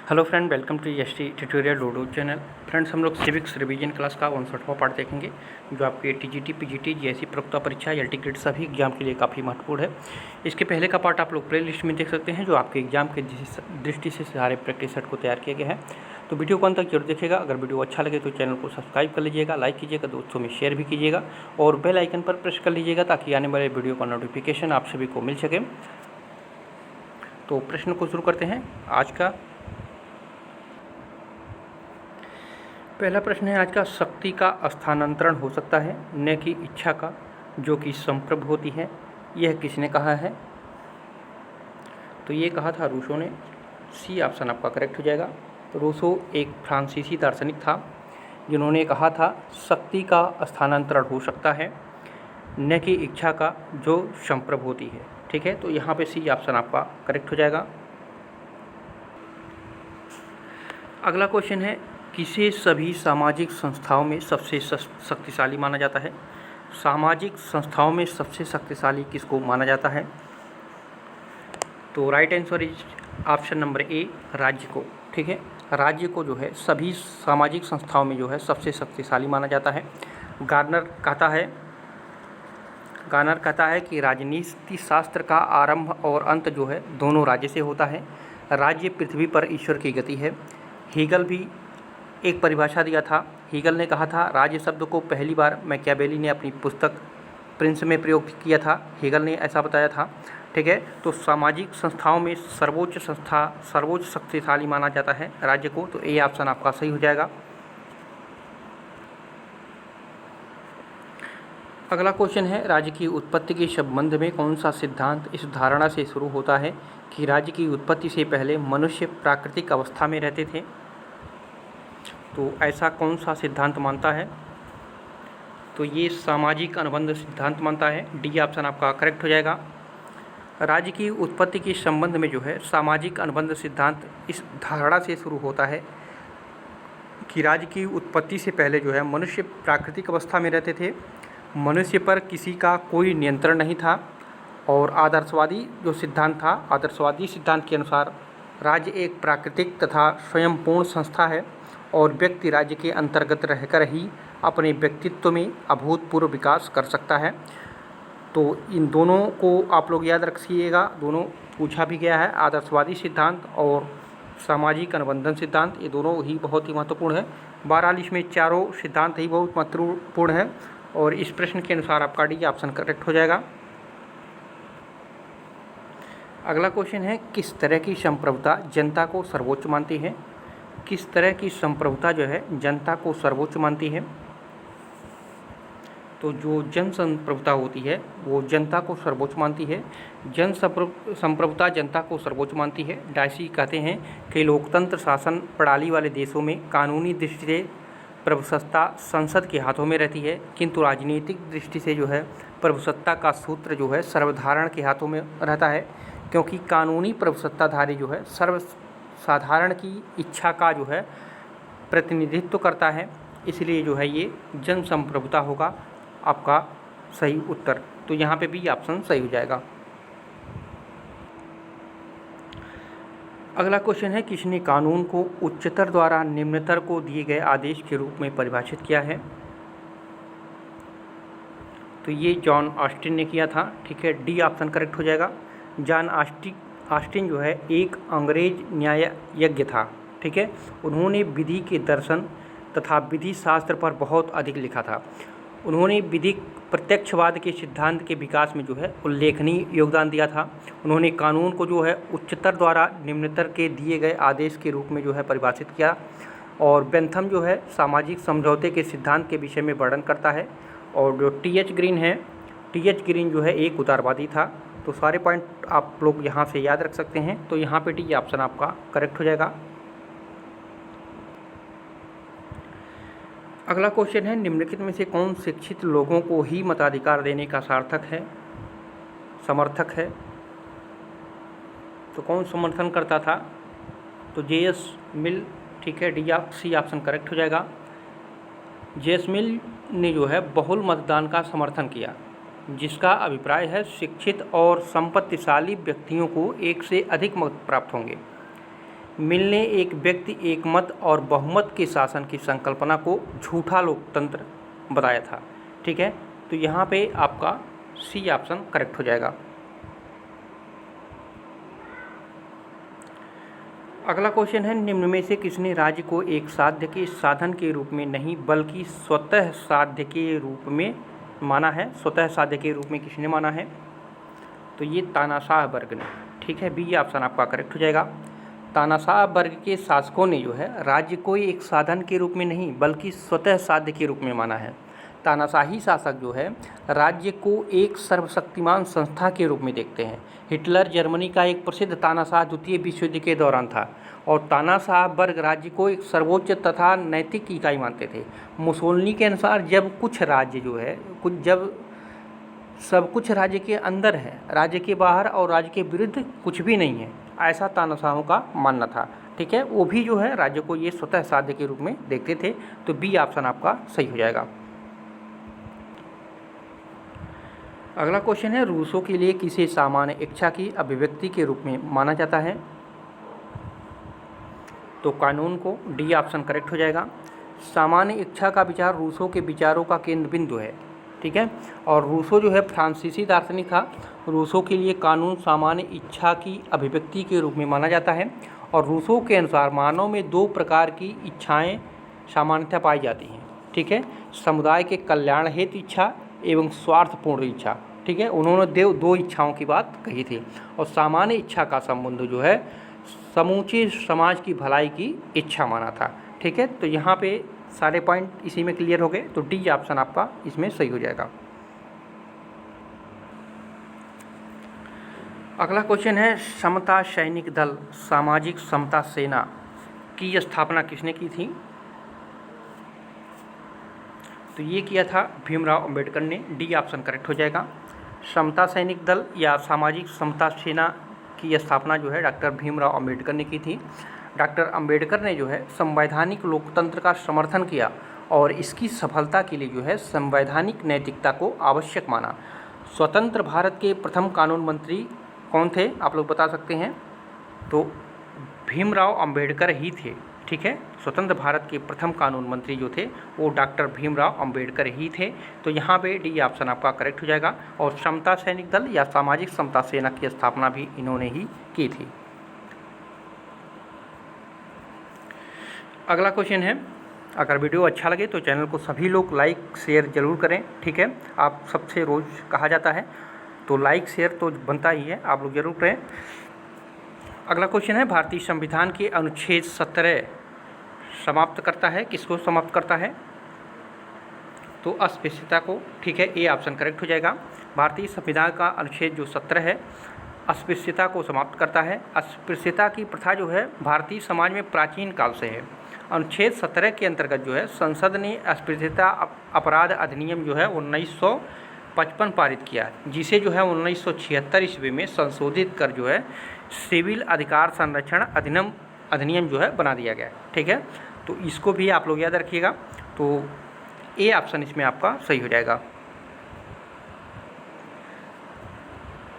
Hello friend, welcome to ST tutorial dodo channel. Friends, हम लोग civics revision class का 59वां part देखेंगे, जो आपके टीजीटी, पीजीटी जैसी प्रयोक्ता परीक्षा, एलटी ग्रेड सभी एग्जाम के लिए काफ़ी महत्वपूर्ण है। इसके पहले का पार्ट आप लोग प्ले लिस्ट में देख सकते हैं, जो आपके एग्जाम के दृष्टि से सारे प्रैक्टिस सेट को तैयार किया गया है। तो वीडियो को अंत तक जरूर देखिएगा। अगर वीडियो अच्छा लगे तो चैनल को सब्सक्राइब कर लीजिएगा, लाइक कीजिएगा, दोस्तों में शेयर भी कीजिएगा और बेल आइकन पर प्रेस कर लीजिएगा, ताकि आने वाले वीडियो का नोटिफिकेशन आप सभी को मिल सके। तो प्रश्न को शुरू करते हैं आज का। पहला प्रश्न है आज का, शक्ति का स्थानांतरण हो सकता है न कि इच्छा का, जो कि संप्रभ होती है। यह किसने कहा है? तो ये कहा था रूसो ने। सी ऑप्शन आपका करेक्ट हो जाएगा। तो रूसो एक फ्रांसीसी दार्शनिक था, जिन्होंने कहा था शक्ति का स्थानांतरण हो सकता है न कि इच्छा का, जो संप्रभ होती है। ठीक है, तो यहाँ पे सी ऑप्शन आपका करेक्ट हो जाएगा। अगला क्वेश्चन है, किसे सभी सामाजिक संस्थाओं में सबसे शक्तिशाली माना जाता है? सामाजिक संस्थाओं में सबसे शक्तिशाली किसको माना जाता है? तो right answer is option number A, राज्य को। ठीक है, राज्य को जो है सभी सामाजिक संस्थाओं में जो है सबसे शक्तिशाली माना जाता है। गार्नर कहता है कि राजनीति शास्त्र का आरंभ और अंत जो है दोनों राज्य से होता है। राज्य पृथ्वी पर ईश्वर की गति है। हीगल भी एक परिभाषा दिया था। हीगल ने कहा था राज्य शब्द को पहली बार मैकियावेली ने अपनी पुस्तक प्रिंस में प्रयोग किया था। हीगल ने ऐसा बताया था। ठीक है, तो सामाजिक संस्थाओं में सर्वोच्च शक्तिशाली माना जाता है राज्य को। तो ए ऑप्शन आपका सही हो जाएगा। अगला क्वेश्चन है, राज्य की उत्पत्ति के संबंध में कौन सा सिद्धांत इस धारणा से शुरू होता है कि राज्य की उत्पत्ति से पहले मनुष्य प्राकृतिक अवस्था में रहते थे? तो ऐसा कौन सा सिद्धांत मानता है? तो ये सामाजिक अनुबंध सिद्धांत मानता है। डी ऑप्शन आपका करेक्ट हो जाएगा। राज्य की उत्पत्ति के संबंध में जो है सामाजिक अनुबंध सिद्धांत इस धारणा से शुरू होता है कि राज्य की उत्पत्ति से पहले जो है मनुष्य प्राकृतिक अवस्था में रहते थे, मनुष्य पर किसी का कोई नियंत्रण नहीं था, और आदर्शवादी जो सिद्धांत था, आदर्शवादी सिद्धांत के अनुसार राज्य एक प्राकृतिक तथा स्वयंपूर्ण संस्था है और व्यक्ति राज्य के अंतर्गत रहकर ही अपने व्यक्तित्व में अभूतपूर्व विकास कर सकता है। तो इन दोनों को आप लोग याद रखिएगा, दोनों पूछा भी गया है। आदर्शवादी सिद्धांत और सामाजिक अनुबंधन सिद्धांत, ये दोनों ही बहुत ही महत्वपूर्ण है। बहरहाल इसमें चारों सिद्धांत ही बहुत महत्वपूर्ण है, और इस प्रश्न के अनुसार आपका डी ऑप्शन करेक्ट हो जाएगा। अगला क्वेश्चन है, किस तरह की संप्रभुता जनता को सर्वोच्च मानती है? किस तरह की संप्रभुता जो है जनता को सर्वोच्च मानती है? तो जो जन संप्रभुता होती है वो जनता को सर्वोच्च मानती है। जन संप्रभुता जनता को सर्वोच्च मानती है। डायसी कहते हैं कि लोकतंत्र शासन प्रणाली वाले देशों में कानूनी दृष्टि से प्रभुसत्ता संसद के हाथों में रहती है, किंतु राजनीतिक दृष्टि से जो है प्रभुसत्ता का सूत्र जो है सर्वसाधारण के हाथों में रहता है, क्योंकि कानूनी प्रभुसत्ताधारी जो है सर्वसाधारण की इच्छा का जो है प्रतिनिधित्व करता है। इसलिए जो है ये जन संप्रभुता होगा आपका सही उत्तर। तो यहाँ पे भी ऑप्शन सही हो जाएगा। अगला क्वेश्चन है, किसने कानून को उच्चतर द्वारा निम्नतर को दिए गए आदेश के रूप में परिभाषित किया है? तो ये जॉन ऑस्टिन ने किया था। ठीक है, डी ऑप्शन करेक्ट हो जाएगा। जॉन ऑस्टिन जो है एक अंग्रेज न्यायज्ञ था। ठीक है, उन्होंने विधि के दर्शन तथा विधि शास्त्र पर बहुत अधिक लिखा था। उन्होंने विधिक प्रत्यक्षवाद के सिद्धांत के विकास में जो है उल्लेखनीय योगदान दिया था। उन्होंने कानून को जो है उच्चतर द्वारा निम्नतर के दिए गए आदेश के रूप में जो है परिभाषित किया। और बेंथम जो है सामाजिक समझौते के सिद्धांत के विषय में वर्णन करता है। और जो टी.एच. ग्रीन जो है एक उदारवादी था। तो सारे पॉइंट आप लोग यहाँ से याद रख सकते हैं। तो यहाँ पे डी ऑप्शन आपका करेक्ट हो जाएगा। अगला क्वेश्चन है, निम्नलिखित में से कौन शिक्षित लोगों को ही मताधिकार देने का समर्थक है? तो कौन समर्थन करता था? तो जे.एस. मिल। ठीक है, सी ऑप्शन करेक्ट हो जाएगा। जे.एस. मिल ने जो है बहुल मतदान का समर्थन किया, जिसका अभिप्राय है शिक्षित और संपत्तिशाली व्यक्तियों को एक से अधिक मत प्राप्त होंगे। मिल ने एक व्यक्ति एक मत और बहुमत के शासन की संकल्पना को झूठा लोकतंत्र बताया था। ठीक है, तो यहाँ पे आपका सी ऑप्शन करेक्ट हो जाएगा। अगला क्वेश्चन है, निम्न में से किसने राज्य को एक साध्य के साधन के रूप में नहीं बल्कि स्वतः साध्य के रूप में माना है? स्वतः साध्य के रूप में किसने माना है? तो ये तानाशाह वर्ग ने। ठीक है, बी ऑप्शन आपका करेक्ट हो जाएगा। तानाशाह वर्ग के शासकों ने जो है राज्य को एक साधन के रूप में नहीं बल्कि स्वतः साध्य के रूप में माना है। तानाशाही शासक जो है राज्य को एक सर्वशक्तिमान संस्था के रूप में देखते हैं। हिटलर जर्मनी का एक प्रसिद्ध तानाशाह द्वितीय विश्व युद्ध के दौरान था और तानाशाह वर्ग राज्य को एक सर्वोच्च तथा नैतिक इकाई मानते थे। मुसोलिनी के अनुसार जब कुछ राज्य जो है जब सब कुछ राज्य के अंदर है, राज्य के बाहर और राज्य के विरुद्ध कुछ भी नहीं है, ऐसा तानाशाहों का मानना था। ठीक है, वो भी जो है राज्य को ये स्वतः साध्य के रूप में देखते थे। तो बी ऑप्शन आपका सही हो जाएगा। अगला क्वेश्चन है, रूसों के लिए किसे सामान्य इच्छा की अभिव्यक्ति के रूप में माना जाता है? तो कानून को। डी ऑप्शन करेक्ट हो जाएगा। सामान्य इच्छा का विचार रूसों के विचारों का केंद्र बिंदु है। ठीक है, और रूसो जो है फ्रांसीसी दार्शनिक था। रूसो के लिए कानून सामान्य इच्छा की अभिव्यक्ति के रूप में माना जाता है और रूसो के अनुसार मानव में दो प्रकार की इच्छाएं सामान्यतः पाई जाती हैं। ठीक है, समुदाय के कल्याण हेतु इच्छा एवं स्वार्थपूर्ण इच्छा। ठीक है, उन्होंने दो इच्छाओं की बात कही थी और सामान्य इच्छा का संबंध जो है समूचे समाज की भलाई की इच्छा माना था। ठीक है, तो यहाँ पे सारे पॉइंट इसी में क्लियर हो गए। तो डी ऑप्शन आपका इसमें सही हो जाएगा। अगला क्वेश्चन है, समता सैनिक दल सामाजिक समता सेना की स्थापना किसने की थी? तो ये किया था भीमराव अंबेडकर ने। डी ऑप्शन करेक्ट हो जाएगा। समता सैनिक दल या सामाजिक समता सेना की स्थापना जो है डॉक्टर भीमराव अंबेडकर ने की थी। डॉक्टर अंबेडकर ने जो है संवैधानिक लोकतंत्र का समर्थन किया और इसकी सफलता के लिए जो है संवैधानिक नैतिकता को आवश्यक माना। स्वतंत्र भारत के प्रथम कानून मंत्री कौन थे, आप लोग बता सकते हैं? तो भीमराव अंबेडकर ही थे। ठीक है, स्वतंत्र भारत के प्रथम कानून मंत्री जो थे वो डॉक्टर भीमराव अंबेडकर ही थे। तो यहाँ पे डी ऑप्शन आपका करेक्ट हो जाएगा। और समता सैनिक दल या सामाजिक समता सेना की स्थापना भी इन्होंने ही की थी। अगला क्वेश्चन है, अगर वीडियो अच्छा लगे तो चैनल को सभी लोग लाइक शेयर जरूर करें। ठीक है, आप सबसे रोज़ कहा जाता है तो लाइक शेयर तो बनता ही है, आप लोग जरूर करें। अगला क्वेश्चन है, भारतीय संविधान के अनुच्छेद 17 समाप्त करता है, किसको समाप्त करता है? तो अस्पृश्यता को। ठीक है, ए ऑप्शन करेक्ट हो जाएगा। भारतीय संविधान का अनुच्छेद जो 17 है अस्पृश्यता को समाप्त करता है। अस्पृश्यता की प्रथा जो है भारतीय समाज में प्राचीन काल से है। अनुच्छेद 17 के अंतर्गत जो है संसद ने अस्पृश्यता अपराध अधिनियम जो है 1955 पारित किया, जिसे जो है 1976 ईस्वी में संशोधित कर जो है सिविल अधिकार संरक्षण अधिनियम जो है बना दिया गया। ठीक है, तो इसको भी आप लोग याद रखिएगा। तो ए ऑप्शन इसमें आपका सही हो जाएगा।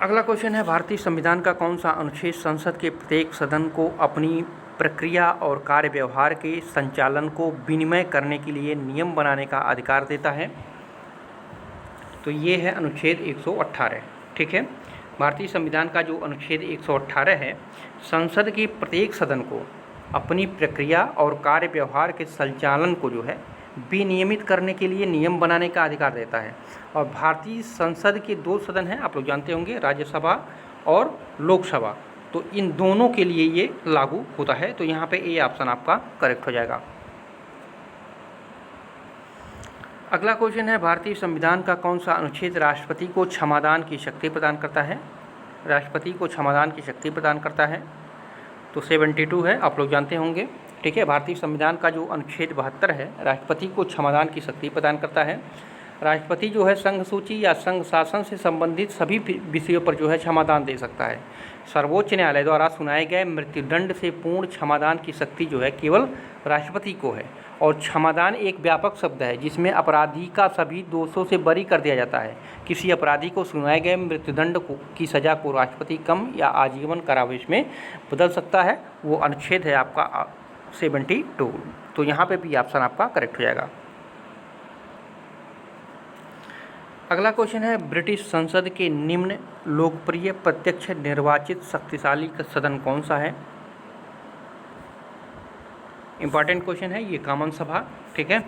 अगला क्वेश्चन है, भारतीय संविधान का कौन सा अनुच्छेद संसद के प्रत्येक सदन को अपनी प्रक्रिया और कार्य व्यवहार के संचालन को विनिमय करने के लिए नियम बनाने का अधिकार देता है? तो ये है अनुच्छेद 118। ठीक है, भारतीय संविधान का जो अनुच्छेद 118 है संसद के प्रत्येक सदन को अपनी प्रक्रिया और कार्य व्यवहार के संचालन को जो है विनियमित करने के लिए नियम बनाने का अधिकार देता है। और भारतीय संसद के दो सदन हैं, आप लोग जानते होंगे, राज्यसभा और लोकसभा। तो इन दोनों के लिए ये लागू होता है। तो यहाँ पे ए ऑप्शन आपका करेक्ट हो जाएगा। अगला क्वेश्चन है, भारतीय संविधान का कौन सा अनुच्छेद राष्ट्रपति को क्षमादान की शक्ति प्रदान करता है? राष्ट्रपति को क्षमादान की शक्ति प्रदान करता है तो 72 है, आप लोग जानते होंगे। ठीक है, भारतीय संविधान का जो अनुच्छेद 72 है राष्ट्रपति को क्षमादान की शक्ति प्रदान करता है। राष्ट्रपति जो है संघ सूची या संघ शासन से संबंधित सभी विषयों पर जो है क्षमादान दे सकता है। सर्वोच्च न्यायालय द्वारा सुनाए गए मृत्युदंड से पूर्ण क्षमादान की शक्ति जो है केवल राष्ट्रपति को है। और क्षमादान एक व्यापक शब्द है जिसमें अपराधी का सभी दोषों से बरी कर दिया जाता है। किसी अपराधी को सुनाए गए मृत्युदंड की सज़ा को राष्ट्रपति कम या आजीवन कारावास में बदल सकता है। वो अनुच्छेद है आपका 72। तो यहाँ पे भी ऑप्शन आपका करेक्ट हो जाएगा। अगला क्वेश्चन है, ब्रिटिश संसद के निम्न लोकप्रिय प्रत्यक्ष निर्वाचित शक्तिशाली सदन कौन सा है? इंपॉर्टेंट क्वेश्चन है ये, कॉमन सभा। ठीक है,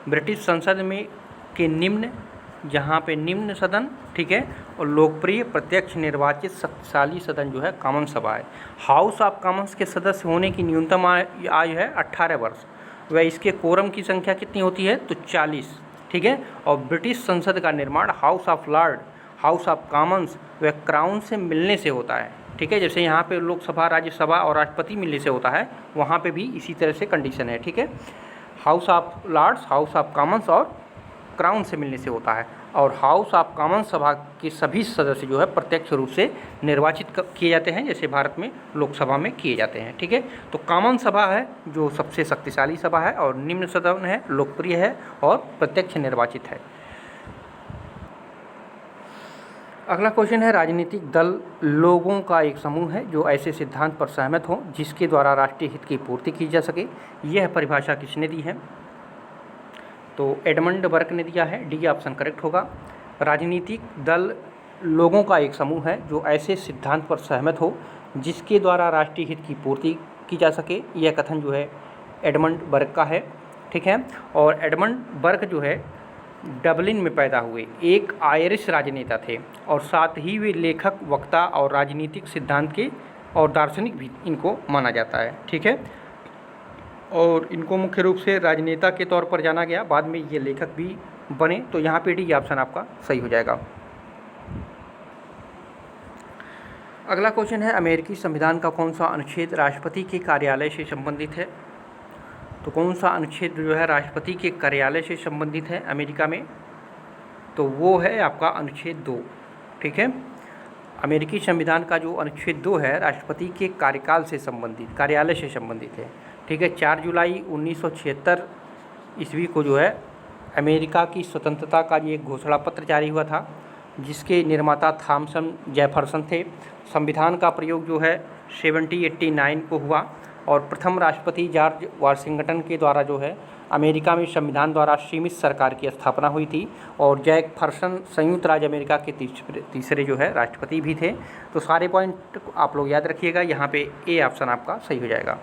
ब्रिटिश संसद में के निम्न, जहाँ पे निम्न सदन, ठीक है, और लोकप्रिय प्रत्यक्ष निर्वाचित शक्तिशाली सदन जो है कॉमन सभा है। हाउस ऑफ कॉमन्स के सदस्य होने की न्यूनतम आयु है 18 वर्ष। वह इसके कोरम की संख्या कितनी होती है? तो 40। ठीक है, और ब्रिटिश संसद का निर्माण house of Lord, house of Commons व क्राउन से मिलने से होता है। ठीक है, जैसे यहाँ पे लोकसभा, राज्यसभा और राष्ट्रपति मिलने से होता है, वहाँ पे भी इसी तरह से कंडीशन है। ठीक है, House of Lords, House of Commons और क्राउन से मिलने से होता है। और हाउस ऑफ कॉमन सभा के सभी सदस्य जो है प्रत्यक्ष रूप से निर्वाचित किए जाते हैं, जैसे भारत में लोकसभा में किए जाते हैं। ठीक है, तो कॉमन सभा है जो सबसे शक्तिशाली सभा है, और निम्न सदन है, लोकप्रिय है और प्रत्यक्ष निर्वाचित है। अगला क्वेश्चन है, राजनीतिक दल लोगों का एक समूह है जो ऐसे सिद्धांत पर सहमत हों जिसके द्वारा राष्ट्रीय हित की पूर्ति की जा सके। यह परिभाषा किसने दी है? तो एडमंड बर्क ने दिया है। डी ऑप्शन करेक्ट होगा। राजनीतिक दल लोगों का एक समूह है जो ऐसे सिद्धांत पर सहमत हो जिसके द्वारा राष्ट्रीय हित की पूर्ति की जा सके। यह कथन जो है एडमंड बर्क का है। ठीक है, और एडमंड बर्क जो है डबलिन में पैदा हुए एक आयरिश राजनेता थे, और साथ ही वे लेखक, वक्ता और राजनीतिक सिद्धांत के और दार्शनिक भी इनको माना जाता है। ठीक है, और इनको मुख्य रूप से राजनेता के तौर पर जाना गया, बाद में ये लेखक भी बने। तो यहाँ पे डी ऑप्शन आपका सही हो जाएगा। अगला क्वेश्चन है, अमेरिकी संविधान का कौन सा अनुच्छेद राष्ट्रपति के कार्यालय से संबंधित है? तो कौन सा अनुच्छेद जो है राष्ट्रपति के कार्यालय से संबंधित है अमेरिका में? तो वो है आपका अनुच्छेद 2। ठीक है, अमेरिकी संविधान का जो अनुच्छेद 2 है राष्ट्रपति के कार्यकाल से संबंधित, कार्यालय से संबंधित है। ठीक है, 4 जुलाई 1976 ईस्वी को जो है अमेरिका की स्वतंत्रता का ये घोषणा पत्र जारी हुआ था, जिसके निर्माता थॉमसन जेफरसन थे। संविधान का प्रयोग जो है 1789 को हुआ, और प्रथम राष्ट्रपति जॉर्ज वाशिंगटन के द्वारा जो है अमेरिका में संविधान द्वारा सीमित सरकार की स्थापना हुई थी, और जैफरसन संयुक्त राज्य अमेरिका के तीसरे जो है राष्ट्रपति भी थे। तो सारे पॉइंट आप लोग याद रखिएगा, यहाँ पे ए ऑप्शन आपका सही हो जाएगा।